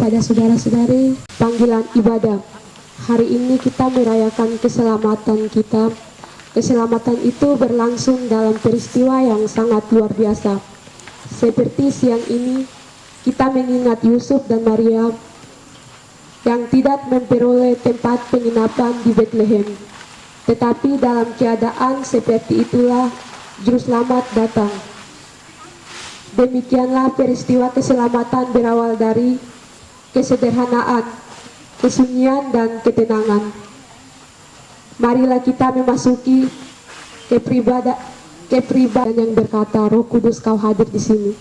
kepada saudara-saudari panggilan ibadah. Hari ini kita merayakan keselamatan kita. Keselamatan itu berlangsung dalam peristiwa yang sangat luar biasa. Seperti siang ini kita mengingat Yusuf dan Maria yang tidak memperoleh tempat penginapan di Bethlehem. Tetapi dalam keadaan seperti itulah Juru Selamat datang. Demikianlah peristiwa keselamatan berawal dari kesederhanaan, kesunyian, dan ketenangan. Marilah kita memasuki kepribadian yang berkata, Roh Kudus kau hadir di sini.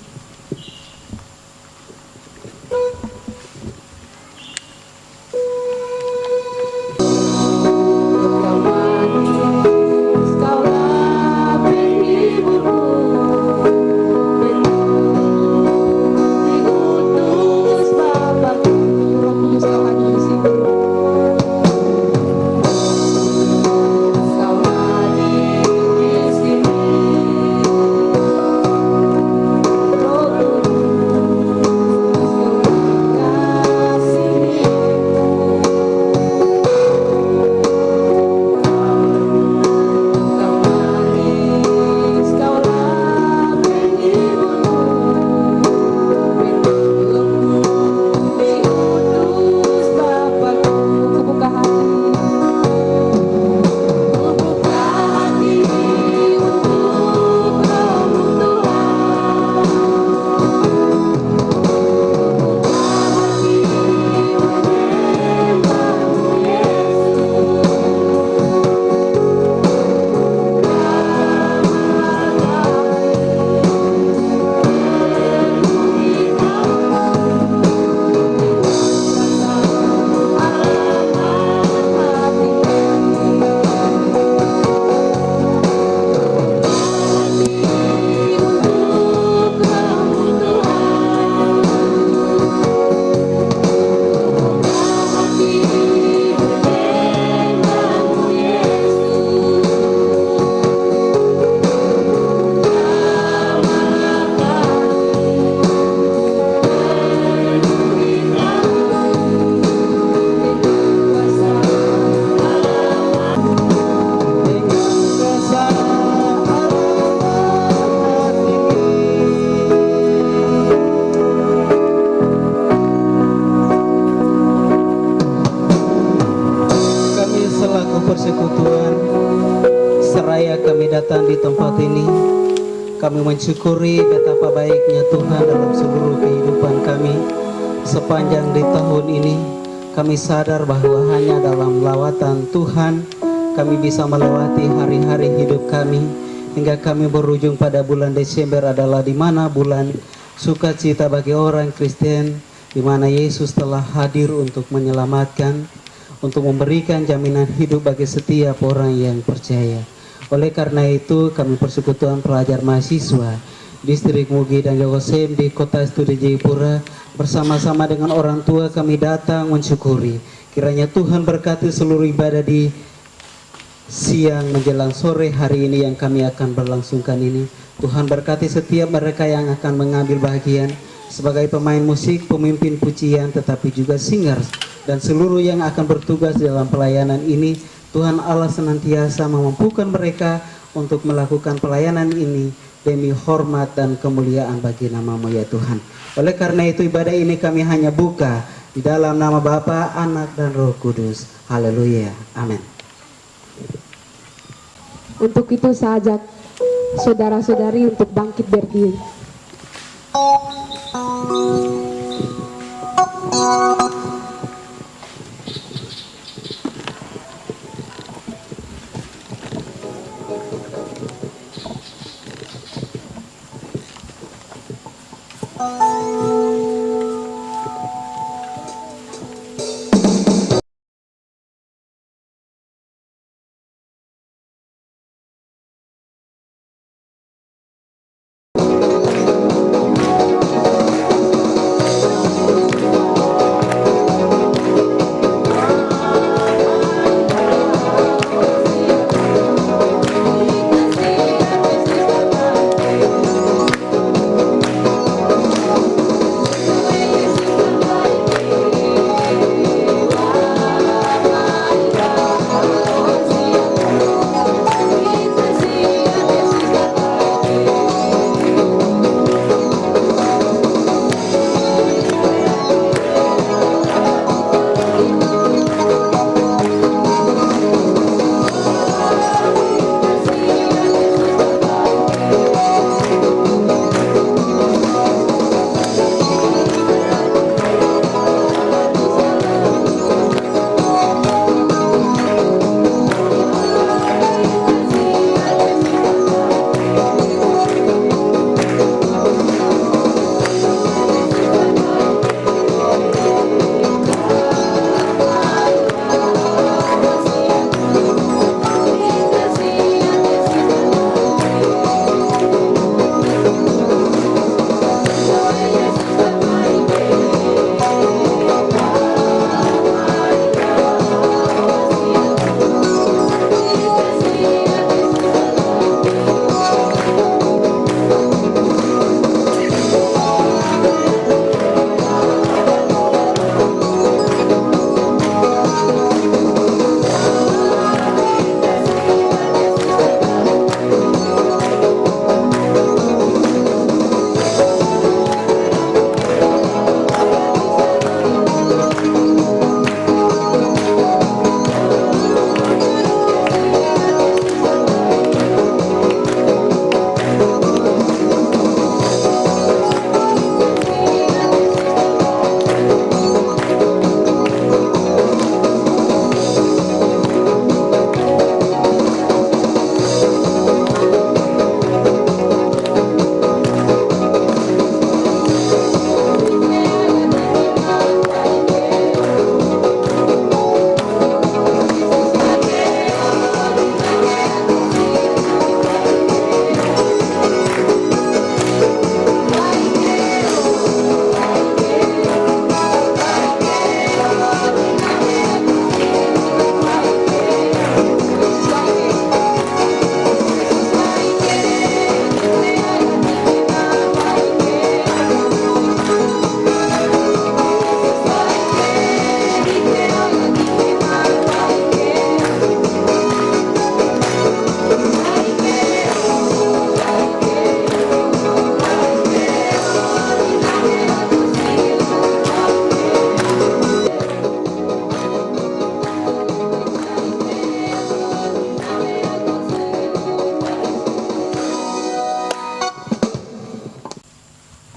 Persekutuan seraya kami datang di tempat ini, kami mensyukuri betapa baiknya Tuhan dalam seluruh kehidupan kami. Sepanjang di tahun ini kami sadar bahwa hanya dalam lawatan Tuhan kami bisa melewati hari-hari hidup kami, hingga kami berujung pada bulan Desember adalah di mana bulan sukacita bagi orang Kristen, di mana Yesus telah hadir untuk menyelamatkan, untuk memberikan jaminan hidup bagi setiap orang yang percaya. Oleh karena itu kami Persekutuan Pelajar Mahasiswa Distrik Mugi dan Jogosem di Kota Studi Jayapura bersama-sama dengan orang tua kami datang mensyukuri. Kiranya Tuhan berkati seluruh ibadah di siang menjelang sore hari ini yang kami akan berlangsungkan ini. Tuhan berkati setiap mereka yang akan mengambil bagian sebagai pemain musik, pemimpin pujian, tetapi juga singers, dan seluruh yang akan bertugas dalam pelayanan ini. Tuhan Allah senantiasa memampukan mereka untuk melakukan pelayanan ini demi hormat dan kemuliaan bagi nama-Mu ya Tuhan. Oleh karena itu ibadah ini kami hanya buka di dalam nama Bapa, Anak, dan Roh Kudus. Haleluya. Amin. Untuk itu saya ajak saudara-saudari untuk bangkit berdiri.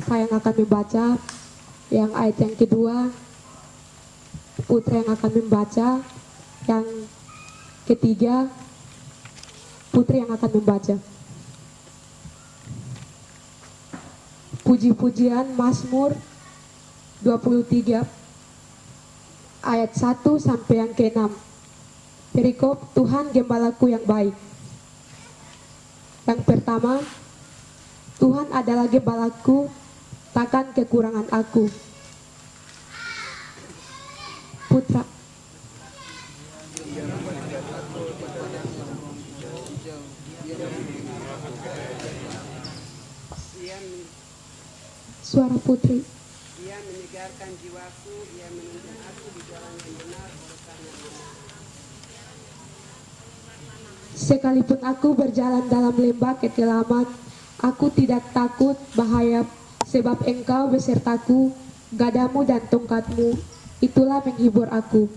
saya yang akan membaca yang ayat yang kedua, Putra yang akan membaca yang ketiga, Putri yang akan membaca. Puji-pujian Mazmur 23 ayat 1 sampai yang ke-6. Perikop Tuhan gembalaku yang baik. Yang pertama, Tuhan adalah gembalaku, takkan kekurangan aku. Putra. Suara Putri. Dia menyegarkan jiwaku, dia menuntun aku di jalan yang benar oleh karena nama. Sekalipun aku berjalan dalam lembah kekelaman, aku tidak takut bahaya, sebab Engkau besertaku, gadamu dan tongkatmu, itulah menghibur aku.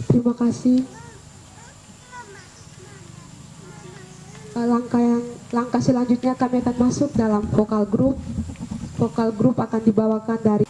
Terima kasih. Langkah selanjutnya kami akan masuk dalam vokal group. Vokal group akan dibawakan dari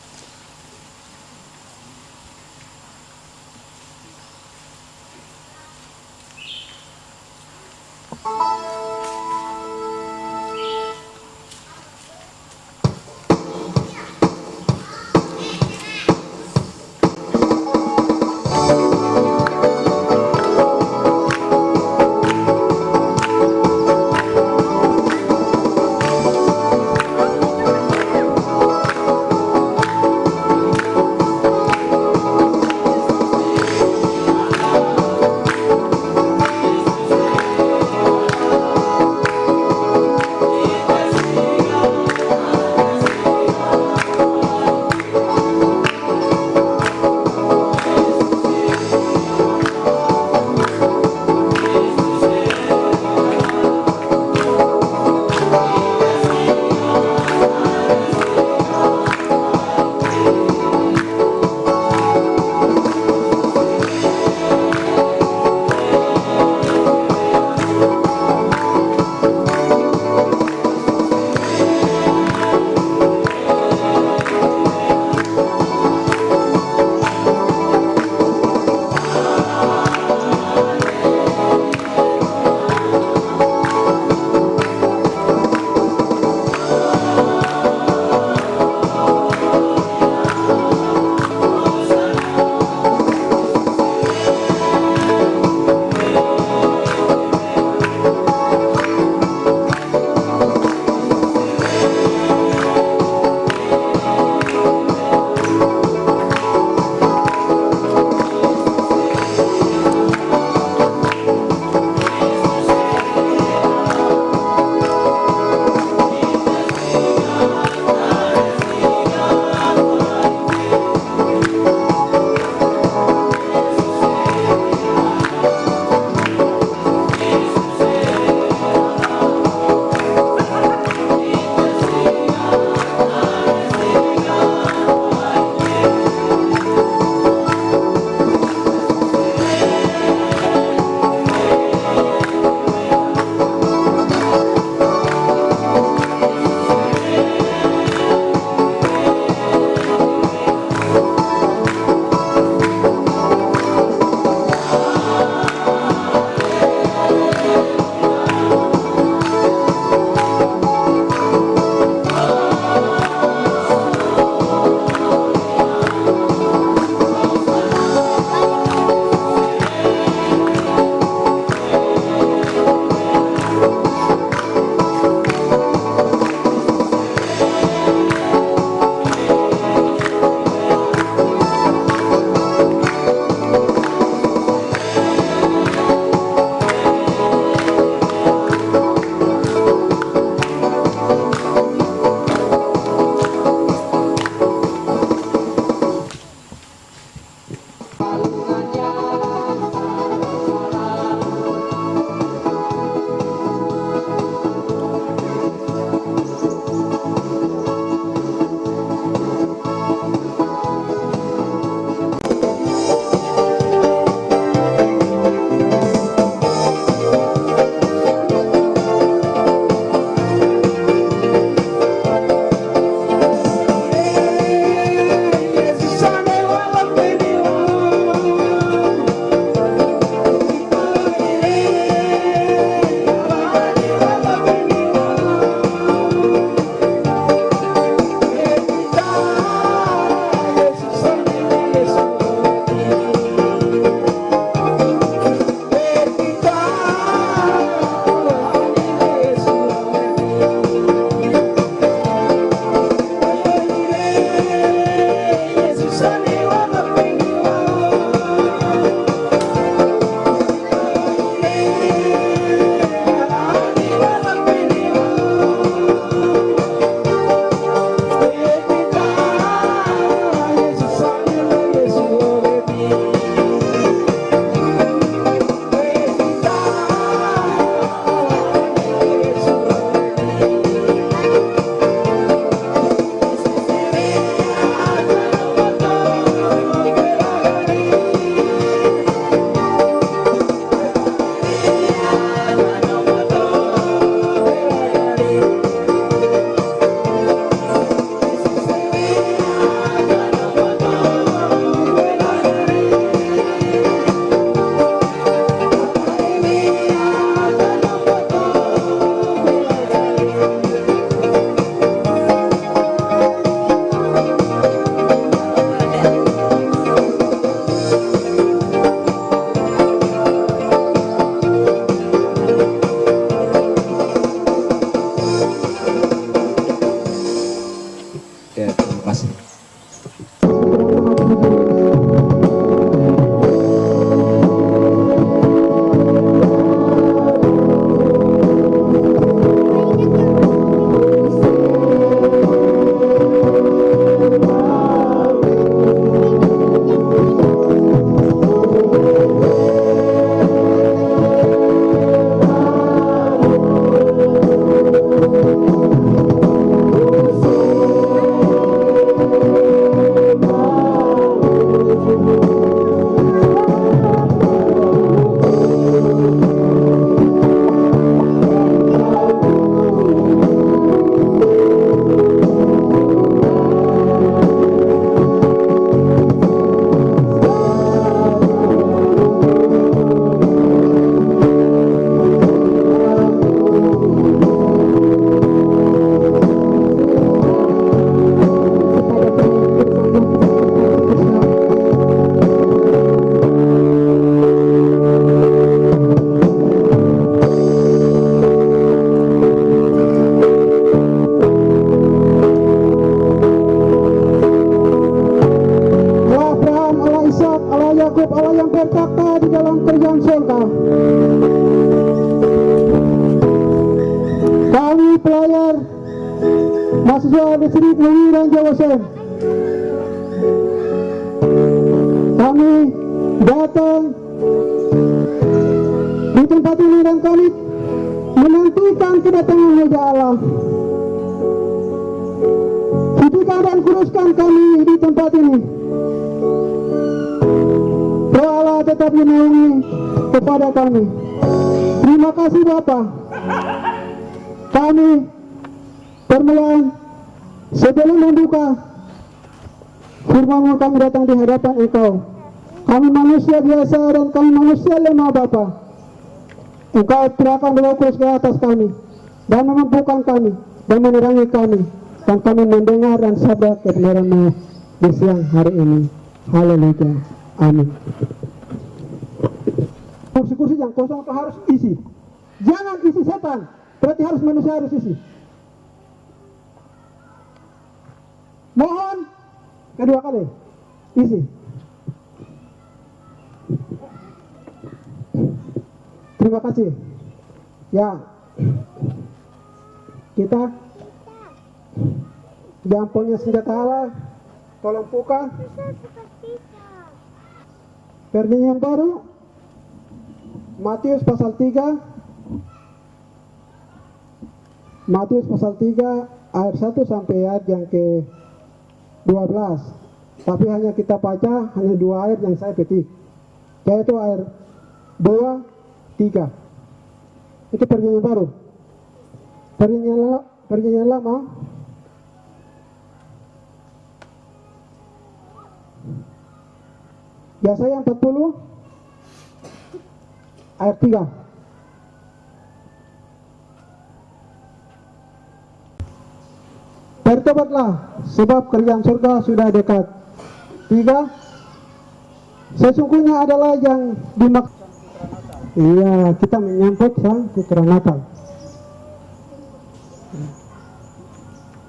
mahasiswa Distrik Lewi dan Jawa Sen, kami datang di tempat ini dan kami menantikan kedatangan Raja Allah. Sucikan dan kuduskan kami di tempat ini. Roh Allah tetap menaungi kepada kami. Terima kasih Bapa. Kami permulaan sebelum membuka firman-Mu, kami datang di hadapan Engkau. Kami manusia biasa dan kami manusia lemah Bapa. Engkau curahkan Roh Kudus ke atas kami dan memampukan kami dan menerangi kami, dan kami mendengar dan sadar kebenaran-Mu di siang hari ini. Haleluya. Amin. Kursi-kursi yang kosong itu harus isi. Jangan isi setan. Berarti harus manusia harus isi. Mohon kedua kali isi. Terima kasih. Ya, kita yang punya senjata Allah, tolong buka Perjanjian Baru, Matius pasal 3, Matius pasal 3 ayat 1 sampai ayat yang ke 12. Tapi hanya kita baca hanya 2 ayat yang saya petik, yaitu ayat 2, 3. Itu Perjanjian Baru. Perjanjian Lama Yesaya 40 ayat 3. Bertobatlah sebab kerajaan surga sudah dekat. 3. Sesungguhnya adalah yang dimaksud. Iya, kita menyambut sang putra Natal.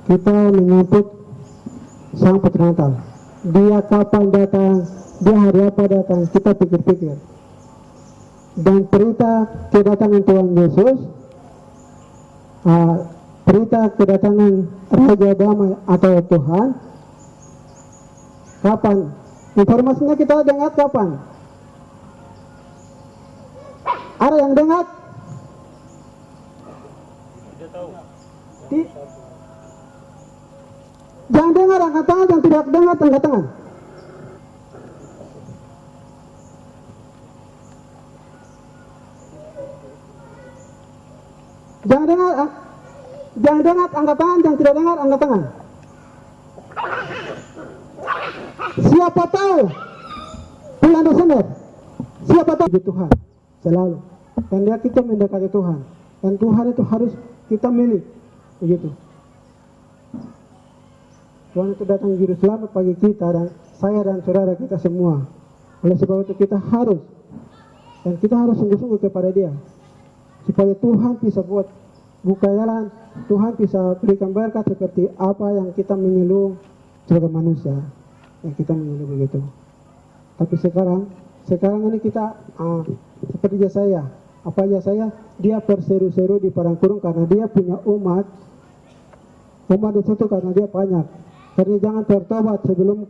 Kita menyambut sang putra Natal. Dia kapan datang, dia hari apa datang, kita pikir-pikir. Dan berita kedatangan Tuhan Yesus, berita kedatangan Raja Damai atau Tuhan, kapan? Informasinya kita dengar kapan? Ada yang dengar? Yang dengar angkat tangan, yang tidak dengar angkat tangan. Jangan dengar angkat tangan, yang tidak dengar angkat tangan. Siapa tahu bulan Desember, siapa tahu di Tuhan selalu, dan dia kita mendekati Tuhan, dan Tuhan itu harus kita milik, begitu. Tuhan itu datang juru selamat bagi kita dan saya dan saudara kita semua. Oleh sebab itu kita harus, dan kita harus sungguh-sungguh kepada Dia, supaya Tuhan bisa buka jalan, Tuhan bisa berikan berkat seperti apa yang kita mengeluh sebagai manusia, yang kita mengeluh begitu. Tapi sekarang ini kita seperti Yesaya, dia berseru-seru di padang gurun karena dia punya umat di situ karena dia banyak. Jadi jangan bertobat sebelum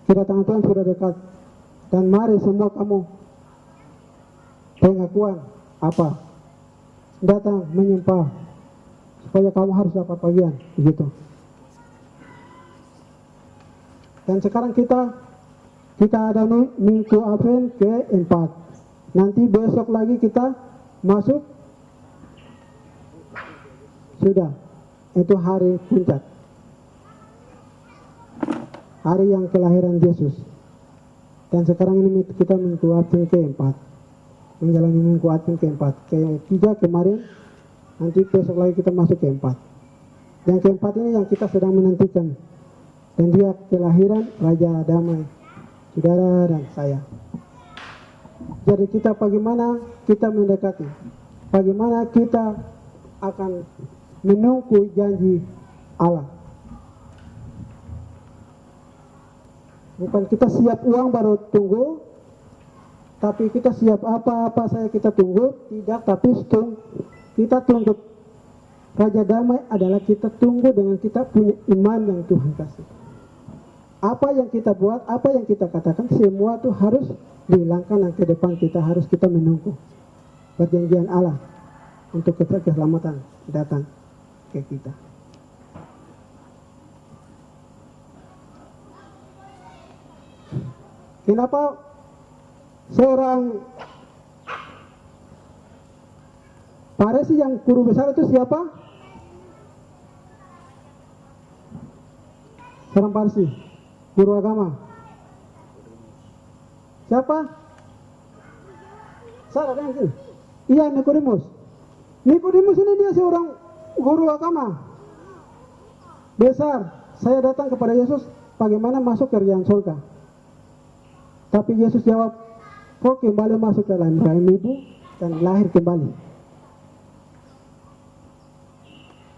kedatangan Tuhan sudah dekat. Dan mari semua kamu pengakuan apa? Datang menyembah supaya kamu harus dapat bagian, begitu. Dan sekarang kita ada minggu Advent ke-4. Nanti besok lagi kita masuk sudah, itu hari puncak, hari yang kelahiran Yesus. Dan sekarang ini kita minggu Advent ke-4, menjalani minggu Advent ke-4. Ke-3 kemarin, nanti besok lagi kita masuk ke-4. Yang ke-4 ini yang kita sedang menantikan, dan dia kelahiran Raja Damai, saudara dan saya. Jadi kita bagaimana kita mendekati, bagaimana kita akan menunggu janji Allah. Bukan kita siap uang baru tunggu, tapi kita siap apa-apa saya kita tunggu, tidak, tapi kita tuntut Raja damai adalah kita tunggu dengan kita punya iman yang Tuhan kasih. Apa yang kita buat, apa yang kita katakan, semua itu harus dihilangkan dan ke depan kita menunggu perjanjian Allah untuk keselamatan datang ke kita. Kenapa seorang Farisi yang guru besar itu siapa? Seorang Farisi, guru agama. Siapa? Saya ada yang sini. Iya, Nikodemus. Nikodemus ini dia seorang guru agama besar. Saya datang kepada Yesus, bagaimana masuk kerjaan surga? Tapi Yesus jawab, kau kembali masuk ke dalam rahim ibu dan lahir kembali.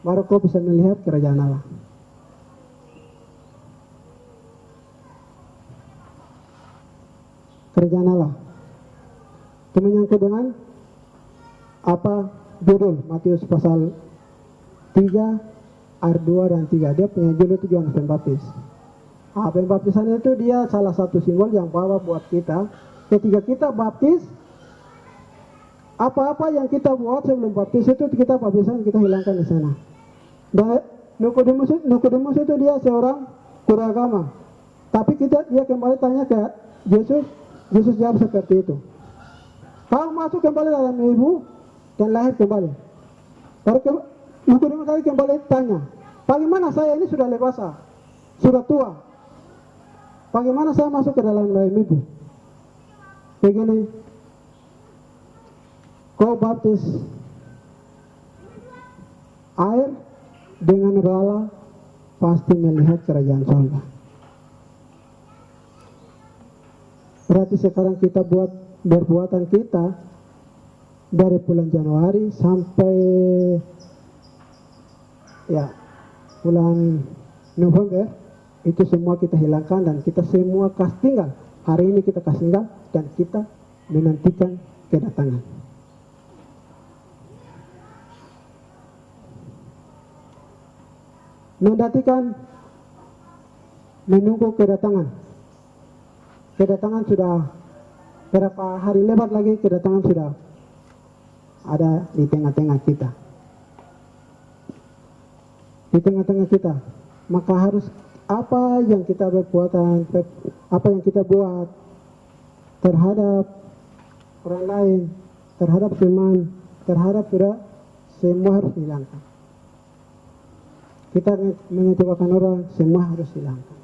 Baru kau bisa melihat kerajaan Allah. Kerajaan Allah. Itu menyangkut dengan apa judul Matius pasal 3 ayat 2 dan 3. Dia punya judul itu Yohanes Pembaptis. Pembaptisan itu dia salah satu simbol yang bawa buat kita. Ketika kita baptis, apa-apa yang kita buat sebelum baptis itu kita baptisan, kita hilangkan di sana. Dan Nikodemus itu dia seorang guru agama. Tapi dia kembali tanya ke Yesus, Yesus jawab seperti itu. Kau masuk kembali dalam ibu dan lahir kembali. Baru Nikodemus lagi kembali tanya, bagaimana saya ini sudah dewasa, sudah tua, bagaimana saya masuk ke dalam rahim ibu? Begini, kau baptis air dengan roh Allah, pasti melihat kerajaan surga. Berarti sekarang kita buat perbuatan kita dari bulan Januari sampai bulan November, itu semua kita hilangkan dan kita semua kasih tinggal. Hari ini kita kasih tinggal dan kita menantikan kedatangan. Menantikan, menunggu kedatangan. Kedatangan sudah berapa hari lewat lagi, kedatangan sudah ada di tengah-tengah kita. Di tengah-tengah kita. Maka harus apa yang kita berbuatan, apa yang kita buat terhadap orang lain, terhadap teman, terhadap saudara, semua harus dihilangkan. Kita mengecewakan orang, semua harus dihilangkan.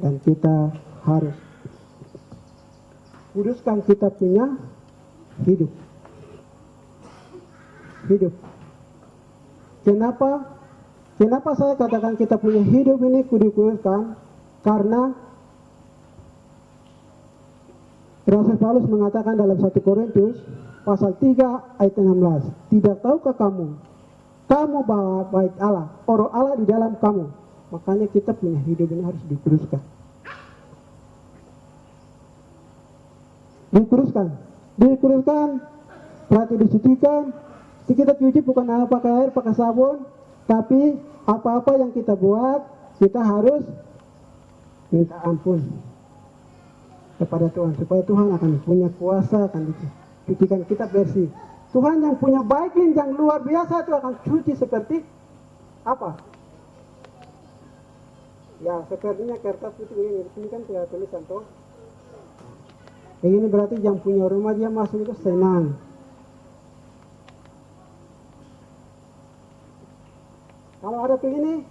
Dan kita harus kuduskan kita punya hidup. Hidup. Kenapa saya katakan kita punya hidup ini kuduskan? Karena Rasul Paulus mengatakan dalam 1 Korintus pasal 3 ayat 16, tidak tahukah kamu bahwa baik Allah, roh Allah di dalam kamu. Makanya kita punya hidup ini harus dikuduskan. Dikuduskan, berarti disucikan. Kita cuci bukan pakai air, pakai sabun, tapi apa-apa yang kita buat, kita harus minta ampun kepada Tuhan, supaya Tuhan akan punya kuasa, akan cucikan kita bersih. Tuhan yang punya baik yang luar biasa itu akan cuci seperti apa? Ya, sepertinya kertas putih ini kan tidak tulisan toh. Ini berarti yang punya rumah dia masuk itu senang. Kalau ada begini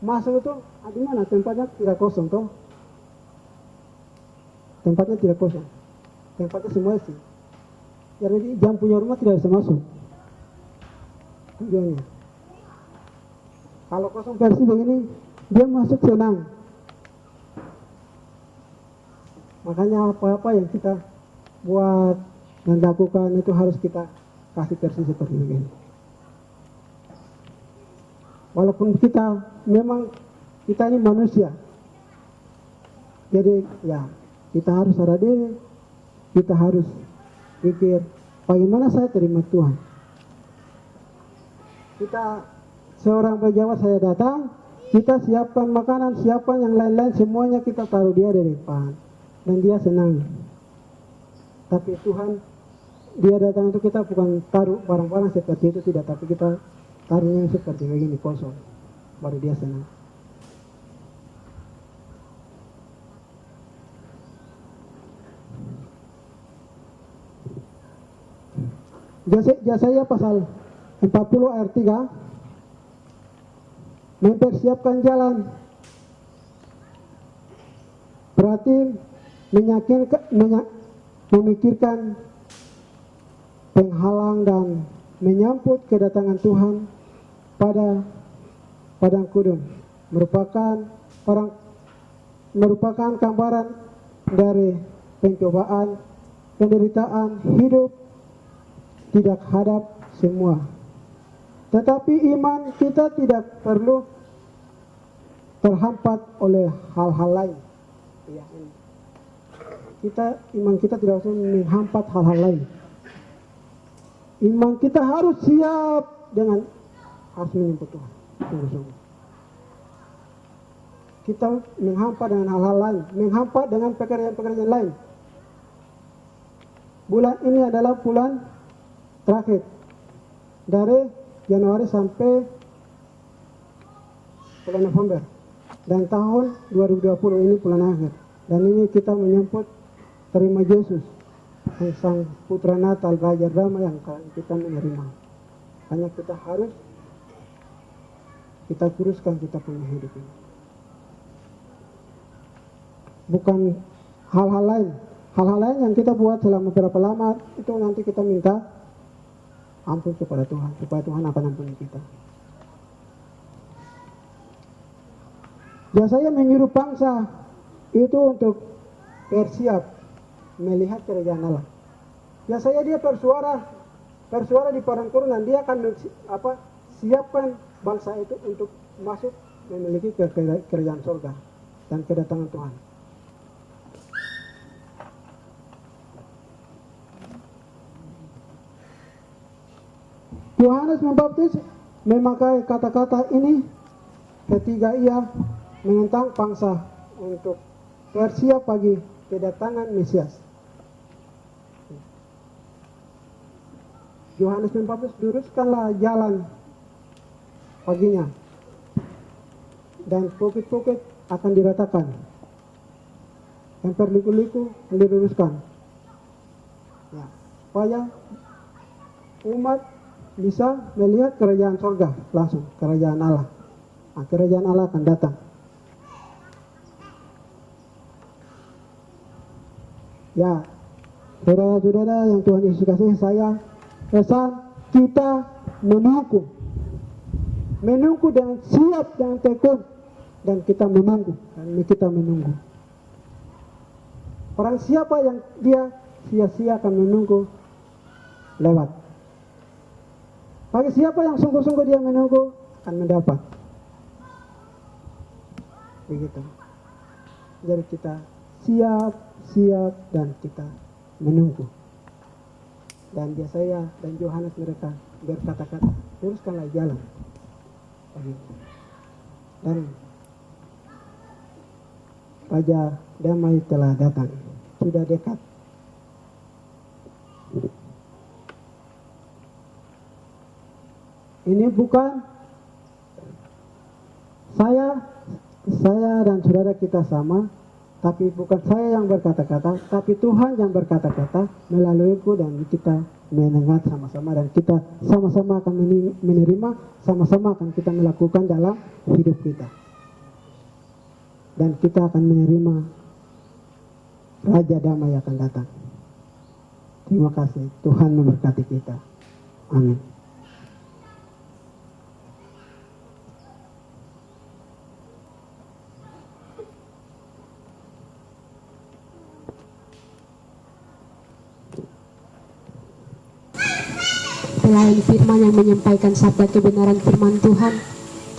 masuk itu, di mana tempatnya tidak kosong toh? Tempatnya tidak kosong, tempatnya semua isi. Jadi yang punya rumah tidak bisa masuk. Tujuannya. Kalau kosong versi begini, dia masuk senang. Makanya apa-apa yang kita buat dan lakukan itu harus kita kasih versi seperti ini. Walaupun memang kita ini manusia, jadi ya kita harus sadar diri, kita harus pikir bagaimana saya terima Tuhan. Kita seorang pejabat saya datang, kita siapkan makanan, siapkan yang lain-lain, semuanya kita taruh dia di depan. Dan dia senang. Tapi Tuhan, dia datang itu kita bukan taruh barang-barang seperti itu, tidak. Tapi kita taruhnya seperti begini, kosong. Baru dia senang. Yesaya pasal 40 ayat 3, mempersiapkan jalan, berarti memikirkan penghalang dan menyambut kedatangan Tuhan pada padang kudus, merupakan gambaran dari pencobaan, penderitaan hidup tidak hadap semua. Tetapi iman kita tidak perlu terhampat oleh hal-hal lain. Ya, iman kita tidak usah menghampat hal-hal lain. Iman kita harus siap dengan harus menyebut Tuhan. Sungguh-sungguh. Kita menghampat dengan hal-hal lain, menghampat dengan pekerjaan-pekerjaan lain. Bulan ini adalah bulan terakhir dari Januari sampai bulan November, dan tahun 2020 ini bulan akhir, dan ini kita menyambut terima Yesus, Sang Putra Natal, Raja Damai yang kita menerima. Hanya kita harus kita kuruskan kita punya hidup ini, bukan hal-hal lain. Hal-hal lain yang kita buat selama berapa lama itu nanti kita minta ampun kepada Tuhan, supaya Tuhan akan ampuni kita. Yesaya menyuruh bangsa itu untuk bersiap melihat kerajaan Allah. Yesaya dia bersuara di padang gurun, dan dia akan siapkan bangsa itu untuk masuk memiliki kerajaan surga dan kedatangan Tuhan. Yohanes Pembaptis memakai kata-kata ini ketika ia menentang bangsa untuk bersiap bagi kedatangan Mesias. Yohanes Pembaptis, luruskanlah jalan baginya, dan bukit-bukit akan diratakan, yang berliku-liku diluruskan, ya, supaya umat bisa melihat kerajaan surga langsung, kerajaan Allah. Nah, kerajaan Allah akan datang. Ya, saudara-saudara yang Tuhan Yesus kasih, saya pesan kita menunggu dengan siap dan tekun, dan kita menunggu, Orang siapa yang dia sia-sia akan menunggu lewat. Bagi siapa yang sungguh-sungguh dia menunggu akan mendapat. Begitu. Jadi kita siap dan kita menunggu. Dan Yesaya dan Yohanes mereka berkata-kata, luruskanlah jalan. Begitu. Dan Raja Damai telah datang, sudah dekat. Ini bukan saya dan saudara kita sama, tapi bukan saya yang berkata-kata, tapi Tuhan yang berkata-kata melaluiku, dan kita mendengar sama-sama, dan kita sama-sama akan menerima, sama-sama akan kita melakukan dalam hidup kita. Dan kita akan menerima Raja Damai akan datang. Terima kasih, Tuhan memberkati kita. Amin. Pelayan firman yang menyampaikan sabda kebenaran firman Tuhan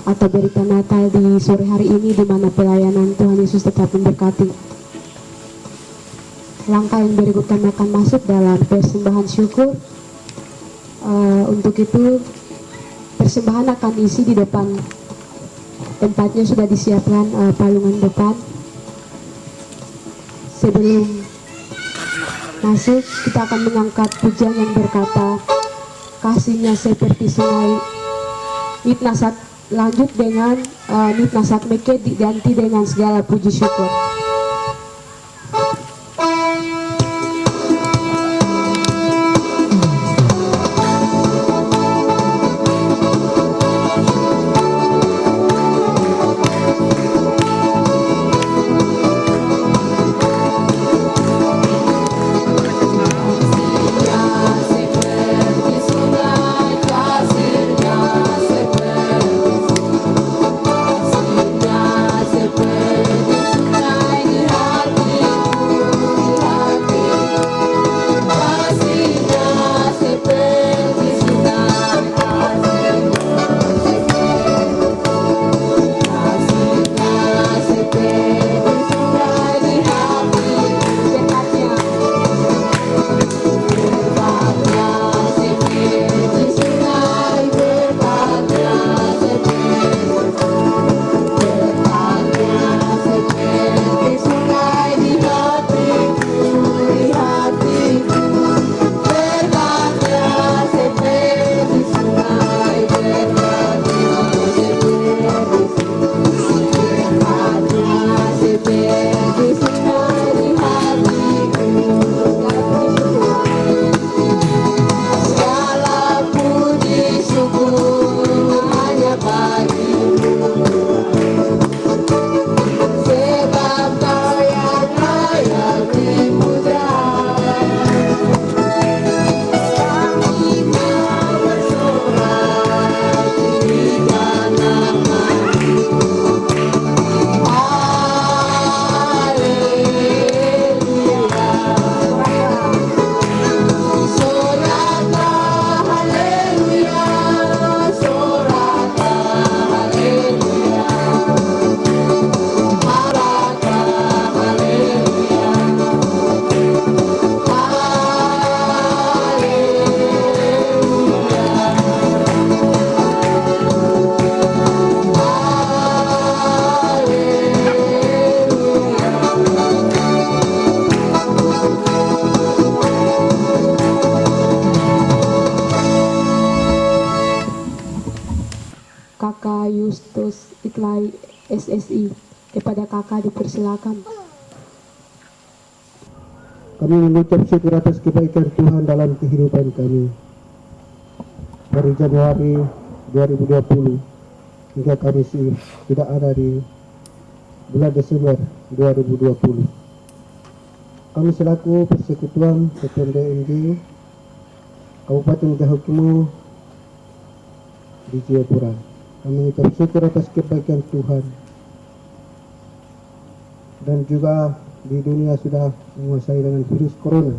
atau berita Natal di sore hari ini, di mana pelayanan Tuhan Yesus tetap memberkati. Langkah yang berikut kami akan masuk dalam persembahan syukur. Untuk itu persembahan akan diisi di depan. Tempatnya sudah disiapkan, palungan depan. Sebelum masuk, kita akan mengangkat pujian yang berkata, kasihnya seperti sungai. Nitnasat lanjut dengan Nitnasat Meke diganti dengan segala puji syukur. Kakak Justus Iklai SSI, kepada kakak dipersilakan. Kami mengucap syukur atas kebaikan Tuhan dalam kehidupan kami. Dari Januari 2020 hingga kami tidak ada di bulan Desember 2020. Kami selaku Persekutuan PPMDNG Kabupaten Gahukimu di Jayapura, kami mengucap syukur atas kebaikan Tuhan. Dan juga di dunia sudah menguasai dengan virus corona,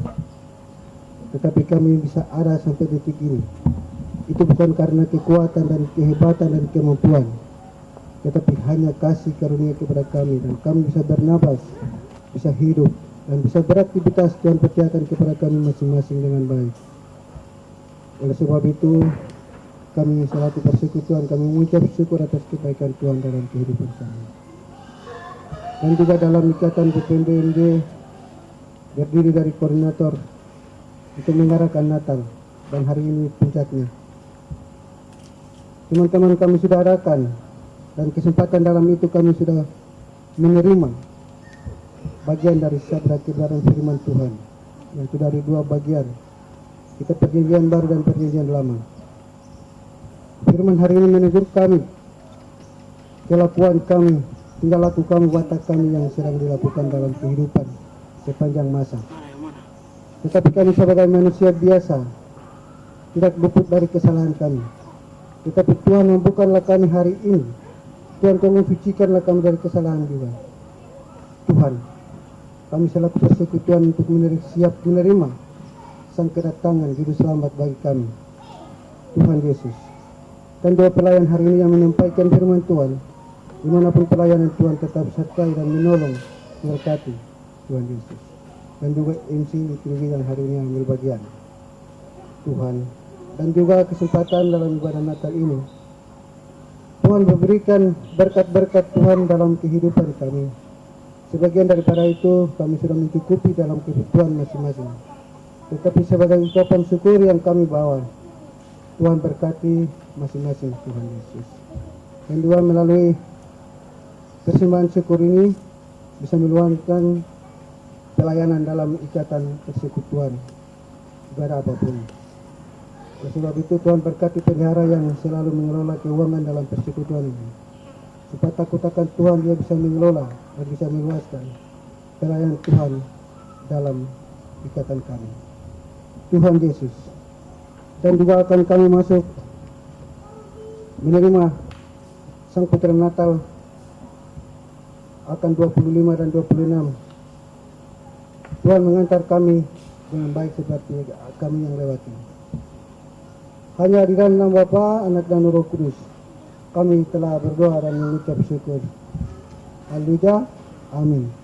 tetapi kami bisa ada sampai detik ini. Itu bukan karena kekuatan dan kehebatan dan kemampuan, tetapi hanya kasih karunia kepada kami, dan kami bisa bernapas, bisa hidup, dan bisa beraktivitas. Tuhan percayakan kepada kami masing-masing dengan baik. Oleh sebab itu, kami selaku persekutuan, kami mengucap syukur atas kebaikan Tuhan dalam kehidupan kami. Dan juga dalam ikatan PPMDNG berdiri dari koordinator untuk mengarahkan Natal, dan hari ini puncaknya. Teman-teman kami sudah adakan, dan kesempatan dalam itu kami sudah menerima bagian dari sabda kebenaran firman Tuhan, yaitu dari dua bagian, kita perjanjian baru dan perjanjian lama. Firman hari ini menegur kami, kelakuan kami, tinggal laku kami, watak kami yang sedang dilakukan dalam kehidupan sepanjang masa. Tetapi kami sebagai manusia biasa tidak luput dari kesalahan kami. Tetapi Tuhan membukalah kami hari ini. Tuhan tolong sucikanlah kami dari kesalahan juga. Tuhan, kami selaku persekutuan untuk siap menerima sang kedatangan juru selamat bagi kami, Tuhan Yesus. Dan doa pelayan hari ini yang menyampaikan firman Tuhan, dimanapun pelayanan Tuhan tetap sertai dan menolong, memberkati Tuhan Yesus. Dan juga MC Ikriwi yang hari ini ambil bagian, Tuhan. Dan juga kesempatan dalam ibadah Natal ini, Tuhan memberikan berkat-berkat Tuhan dalam kehidupan kami. Sebagian daripada itu kami sudah mencukupi dalam kebutuhan masing-masing. Tetapi sebagai ucapan syukur yang kami bawa, Tuhan berkati masing-masing Tuhan Yesus. Dan Tuhan melalui persembahan syukur ini bisa meluangkan pelayanan dalam ikatan persekutuan ibadah apapun. Oleh sebab itu Tuhan berkati pelihara yang selalu mengelola keuangan dalam persekutuan ini. Supaya takut akan Tuhan dia bisa mengelola dan bisa meluaskan pelayanan Tuhan dalam ikatan kami. Tuhan Yesus. Dan juga akan kami masuk menerima Sang Putra Natal akan 25 dan 26. Tuhan mengantar kami dengan baik seperti kami yang lewati. Hanya di dalam nama Bapa, Anak dan Roh Kudus kami telah berdoa dan mengucap syukur. Haleluya. Amin.